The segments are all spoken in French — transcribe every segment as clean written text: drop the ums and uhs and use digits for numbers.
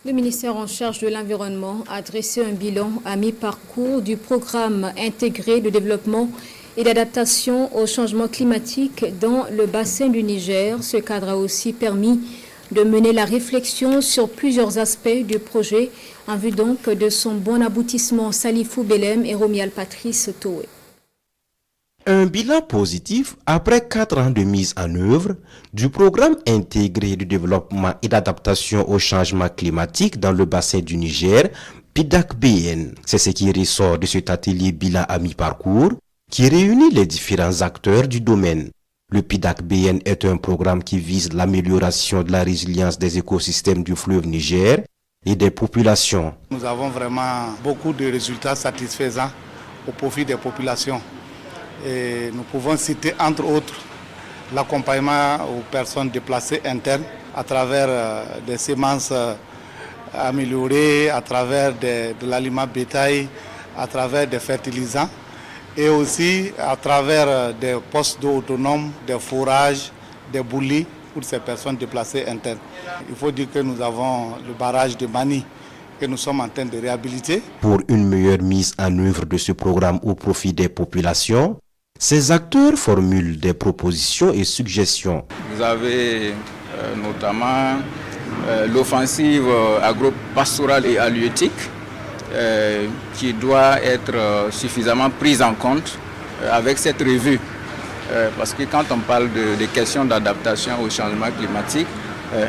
Le ministère en charge de l'Environnement a dressé un bilan à mi-parcours du programme intégré de développement et d'adaptation au changement climatique dans le bassin du Niger. Ce cadre a aussi permis de mener la réflexion sur plusieurs aspects du projet en vue donc de son bon aboutissement. Salifou Belem et Romial Patrice Toé. Un bilan positif après 4 ans de mise en œuvre du programme intégré de développement et d'adaptation au changement climatique dans le bassin du Niger, PIDAC-BN. C'est ce qui ressort de cet atelier bilan à mi-parcours qui réunit les différents acteurs du domaine. Le PIDAC-BN est un programme qui vise l'amélioration de la résilience des écosystèmes du fleuve Niger et des populations. Nous avons vraiment beaucoup de résultats satisfaisants au profit des populations. Et nous pouvons citer entre autres l'accompagnement aux personnes déplacées internes à travers des semences améliorées, à travers de l'aliment bétail, à travers des fertilisants et aussi à travers des postes d'eau autonomes, des forages, des boulis pour ces personnes déplacées internes. Il faut dire que nous avons le barrage de Mani que nous sommes en train de réhabiliter. Pour une meilleure mise en œuvre de ce programme au profit des populations, ces acteurs formulent des propositions et suggestions. Vous avez notamment l'offensive agro-pastorale et halieutique qui doit être suffisamment prise en compte avec cette revue. Parce que quand on parle de questions d'adaptation au changement climatique,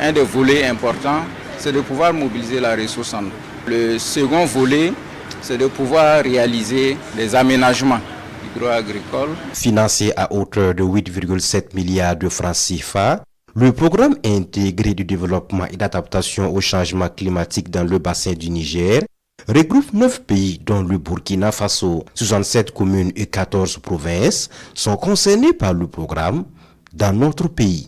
un des volets importants, c'est de pouvoir mobiliser la ressource en eau. Le second volet, c'est de pouvoir réaliser des aménagements hydro-agricoles. Financé à hauteur de 8,7 milliards de francs CFA, le programme intégré de développement et d'adaptation au changement climatique dans le bassin du Niger regroupe 9 pays dont le Burkina Faso. 67 communes et 14 provinces sont concernées par le programme dans notre pays.